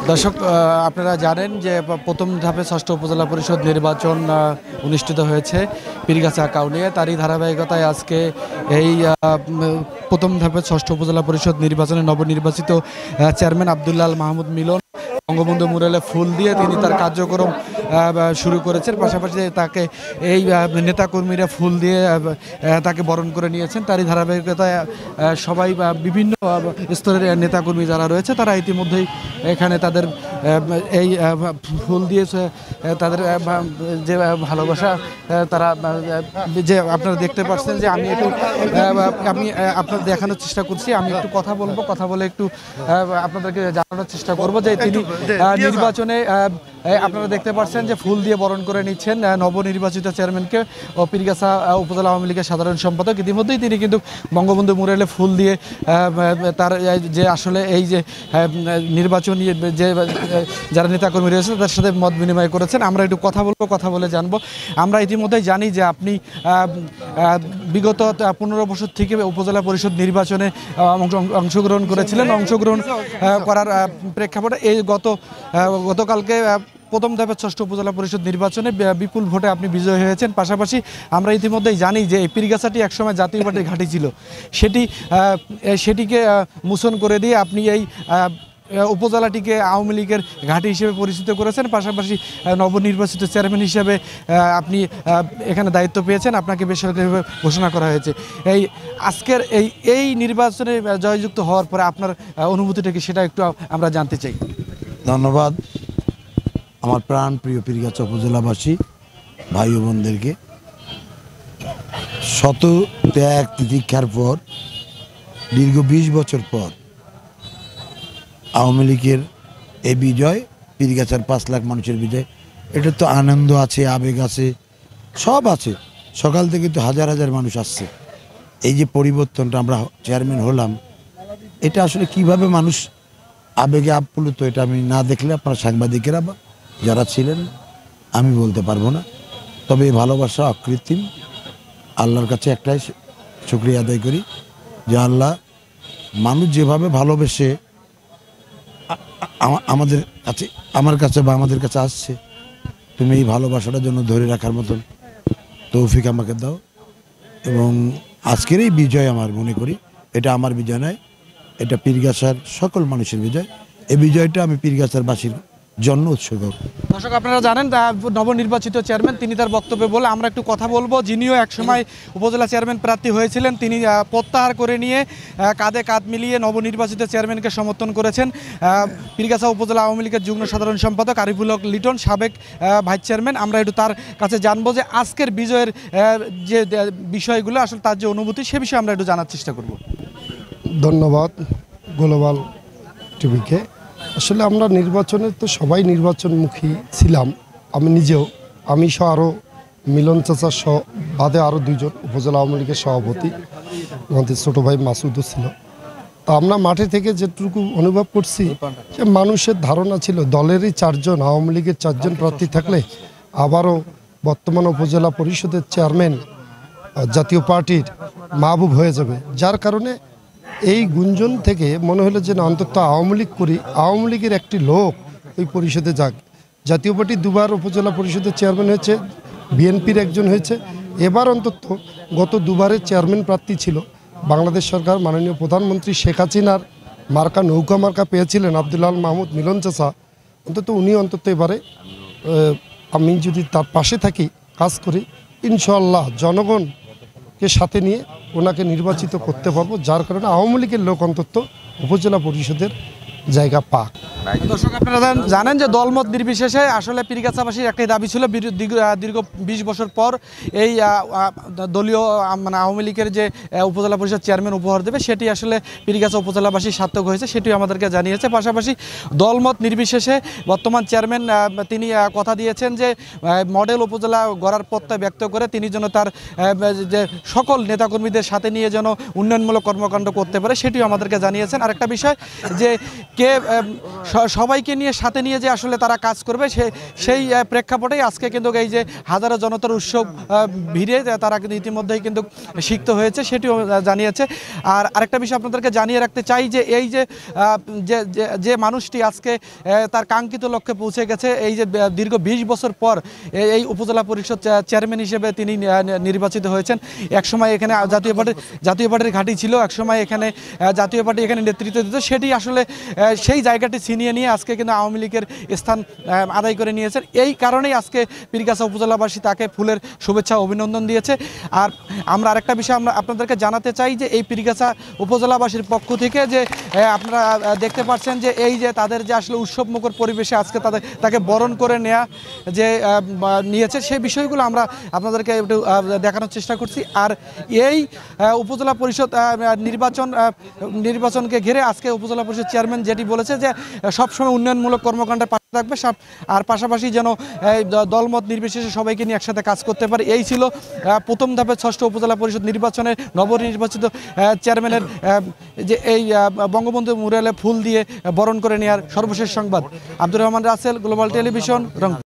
দর্শক, আপনারা জানেন যে প্রথম ধাপে ষষ্ঠ উপজেলা পরিষদ নির্বাচন অনুষ্ঠিত হয়েছে পীরগাছা কাউনিয়া। তারই ধারাবাহিকতায় আজকে এই প্রথম ধাপে ষষ্ঠ উপজেলা পরিষদ নির্বাচনে নবনির্বাচিত চেয়ারম্যান আব্দুল্লাহ আল মাহমুদ মিলন বঙ্গবন্ধু মুরালে ফুল দিয়ে তিনি তার কার্যক্রম শুরু করেছেন। পাশাপাশি তাকে এই নেতাকর্মীরা ফুল দিয়ে তাকে বরণ করে নিয়েছেন। তারই ধারাবাহিকতায় সবাই বিভিন্ন স্তরের নেতাকর্মী যারা রয়েছে তারা ইতিমধ্যেই এখানে তাদের এই ফুল দিয়ে তাদের যে ভালোবাসা তারা যে আপনারা দেখতে পাচ্ছেন যে আমি আপনাদের দেখানোর চেষ্টা করছি। আমি একটু কথা বলবো, কথা বলে একটু আপনাদেরকে জানানোর চেষ্টা করব যে তিনি নির্বাচনে আপনারা দেখতে পাচ্ছেন যে ফুল দিয়ে বরণ করে নিচ্ছেন নবনির্বাচিত চেয়ারম্যানকে ও পীরগাছা উপজেলা আওয়ামী লীগের সাধারণ সম্পাদক। ইতিমধ্যেই তিনি কিন্তু বঙ্গবন্ধু মুরালে ফুল দিয়ে তার যে আসলে এই যে নির্বাচনী যে যারা নেতাকর্মী রয়েছে তার সাথে মত বিনিময় করেছেন। আমরা একটু কথা বলবো, কথা বলে জানবো। আমরা ইতিমধ্যেই জানি যে আপনি বিগত 15 বছর থেকে উপজেলা পরিষদ নির্বাচনে অংশগ্রহণ করেছিলেন। অংশগ্রহণ করার প্রেক্ষাপটে এই গতকালকে প্রথম ধাপের ষষ্ঠ উপজেলা পরিষদ নির্বাচনে বিপুল ভোটে আপনি বিজয়ী হয়েছেন। পাশাপাশি আমরা ইতিমধ্যেই জানি যে এই পীরগাছাটি একসময় জাতীয় পার্টির ঘাঁটি ছিল, সেটিকে মোচন করে দিয়ে আপনি এই উপজেলাটিকে আওয়ামী লীগের ঘাঁটি হিসেবে পরিচিত করেছেন। পাশাপাশি নবনির্বাচিত চেয়ারম্যান হিসেবে আপনি এখানে দায়িত্ব পেয়েছেন, আপনাকে বেসরকারিভাবে ঘোষণা করা হয়েছে। আজকের এই নির্বাচনে জয়যুক্ত হওয়ার পরে আপনার অনুভূতিটা কি, সেটা একটু আমরা জানতে চাই। ধন্যবাদ আমার প্রাণ প্রিয় পীরগাছা উপজেলাবাসী ভাই ও বোনদেরকে। শত ত্যাগ তিতিক্ষার পর দীর্ঘ 20 বছর পর আওয়ামী লীগের এই বিজয়, পীরগাছার 5 লাখ মানুষের বিজয়, এটা তো আনন্দ আছে, আবেগ আছে, সব আছে। সকাল থেকে তো হাজার হাজার মানুষ আসছে। এই যে পরিবর্তনটা আমরা চেয়ারম্যান হলাম, এটা আসলে কিভাবে মানুষ আবেগে আপ্লুত, এটা আমি না দেখলে আপনারা সাংবাদিকেরা যারা ছিলেন আমি বলতে পারবো না। তবে এই ভালোবাসা অকৃত্রিম। আল্লাহর কাছে একটাই শুকরিয়া আদায় করি যে আল্লাহ মানুষ যেভাবে ভালোবেসে আমার কাছে বা আমাদের কাছে আসছে, তুমি এই ভালোবাসাটার জন্য ধরে রাখার মতন তৌফিক আমাকে দাও। এবং আজকের এই বিজয় আমার মনে করি এটা আমার বিজয় নয়, এটা পীরগাছার সকল মানুষের বিজয়। এই বিজয়টা আমি পীরগাছার বাসীর জন্য উৎসর্গ। দর্শক, আপনারা জানেন নবনির্বাচিত চেয়ারম্যান তিনি তার বক্তব্যে বলে আমরা একটু কথা বলবো। যিনিও একসময় উপজেলা চেয়ারম্যান প্রার্থী হয়েছিলেন, তিনি প্রত্যাহার করে নিয়ে কাঁধে কাঁধ মিলিয়ে নবনির্বাচিত চেয়ারম্যানকে সমর্থন করেছেন পীরগাছা উপজেলা আওয়ামী লীগের যুগ্ম সাধারণ সম্পাদক আরিফুল হক লিটন, সাবেক ভাইস চেয়ারম্যান। আমরা একটু তার কাছে জানবো যে আজকের বিজয়ের যে বিষয়গুলো আসলে তার যে অনুভূতি, সে বিষয়ে আমরা একটু জানার চেষ্টা করব। ধন্যবাদ গ্লোবাল টিভিকে। আসলে আমরা নির্বাচনে তো সবাই নির্বাচনমুখী ছিলাম, আমি নিজেও, আমি সহ আরও মিলন চাচা সহ বাদে আরও 2 জন উপজেলা আওয়ামী লীগের সভাপতি, আমাদের ছোটো ভাই মাসুদও ছিল। তা আমরা মাঠে থেকে যেটুকু অনুভব করছি যে মানুষের ধারণা ছিল দলেরই 4 জন, আওয়ামী লীগের 4 জন প্রার্থী থাকলে আবারও বর্তমান উপজেলা পরিষদের চেয়ারম্যান জাতীয় পার্টির মাহবুব হয়ে যাবে। যার কারণে এই গুঞ্জন থেকে মনে হলো যে না, অন্তত আওয়ামী লীগ করি, আওয়ামী লীগের একটি লোক ওই পরিষদে যাক। জাতীয় পার্টি 2 বার উপজেলা পরিষদের চেয়ারম্যান হয়েছে, বিএনপির একজন হয়েছে। এবার অন্তত গত 2 বারের চেয়ারম্যান প্রার্থী ছিল বাংলাদেশ সরকার, মাননীয় প্রধানমন্ত্রী শেখ হাসিনার মার্কা, নৌকা মার্কা পেয়েছিলেন আব্দুল্লাহ আল মাহমুদ মিলন চাচা। উনি অন্তত এবারে আমি যদি তার পাশে থাকি, কাজ করি, ইনশাআল্লাহ জনগণকে সাথে নিয়ে ওনাকে নির্বাচিত করতে পারবো। যার কারণে আওয়ামী লীগের লোক অন্তত উপজেলা পরিষদের জায়গা পাক। দর্শক, আপনারা জানেন যে দলমত নির্বিশেষে আসলে পীরগাছাবাসীর একটাই দাবি ছিল, দীর্ঘ 20 বছর পর এই দলীয় মানে আওয়ামী লীগের যে উপজেলা পরিষদ চেয়ারম্যান উপহার দেবে, সেটি আসলে পীরগাছা উপজেলাবাসী সার্থক হয়েছে, সেটিও আমাদেরকে জানিয়েছে। পাশাপাশি দলমত নির্বিশেষে বর্তমান চেয়ারম্যান তিনি কথা দিয়েছেন যে মডেল উপজেলা গড়ার প্রত্যয় ব্যক্ত করে তিনি যেন তার যে সকল নেতাকর্মীদের সাথে নিয়ে যেন উন্নয়নমূলক কর্মকাণ্ড করতে পারে, সেটিও আমাদেরকে জানিয়েছেন। আরেকটা বিষয় যে কে সবাইকে নিয়ে সাথে নিয়ে যে আসলে তারা কাজ করবে সেই প্রেক্ষাপটেই আজকে কিন্তু এই যে হাজারো জনতার উৎসব ভিড়ে তারা কিন্তু ইতিমধ্যেই কিন্তু সিক্ত হয়েছে সেটিও জানিয়েছে। আর আরেকটা বিষয় আপনাদেরকে জানিয়ে রাখতে চাই যে এই যে মানুষটি আজকে তার কাঙ্ক্ষিত লক্ষ্যে পৌঁছে গেছে, এই যে দীর্ঘ 20 বছর পর এই উপজেলা পরিষদ চেয়ারম্যান হিসেবে তিনি নির্বাচিত হয়েছেন। একসময় এখানে জাতীয় পার্টির ঘাঁটি ছিল, একসময় এখানে জাতীয় পার্টি এখানে নেতৃত্ব দিত, সেটি আসলে সেই জায়গাটি ছিনিয়ে নিয়ে আজকে কিন্তু আওয়ামী লীগের স্থান আদায় করে নিয়েছেন। এই কারণেই আজকে পীরগাছা উপজেলাবাসী তাকে ফুলের শুভেচ্ছা অভিনন্দন দিয়েছে। আর আমরা আরেকটা বিষয় আমরা আপনাদেরকে জানাতে চাই যে এই পীরগাছা উপজেলাবাসীর পক্ষ থেকে যে আপনারা দেখতে পাচ্ছেন যে এই যে তাদের যে আসলে উৎসবমুখর পরিবেশে আজকে তাকে বরণ করে নেওয়া যে নিয়েছে সেই বিষয়গুলো আমরা আপনাদেরকে একটু দেখানোর চেষ্টা করছি। আর এই উপজেলা পরিষদ নির্বাচনকে ঘিরে আজকে উপজেলা পরিষদ চেয়ারম্যান যেটি বলেছে যে সবসময় উন্নয়নমূলক কর্মকাণ্ডে পাশে থাকবে আর পাশাপাশি যেন দলমত নির্বিশেষে সবাইকে নিয়ে একসাথে কাজ করতে পারে। এই ছিল প্রথম ধাপে 6ষ্ঠ উপজেলা পরিষদ নির্বাচনে নবনির্বাচিত চেয়ারম্যানের যে এই বঙ্গবন্ধু মুরালে ফুল দিয়ে বরণ করে নেওয়ার সর্বশেষ সংবাদ। Abdur Rahman Rasel, Global Television, Rangpur.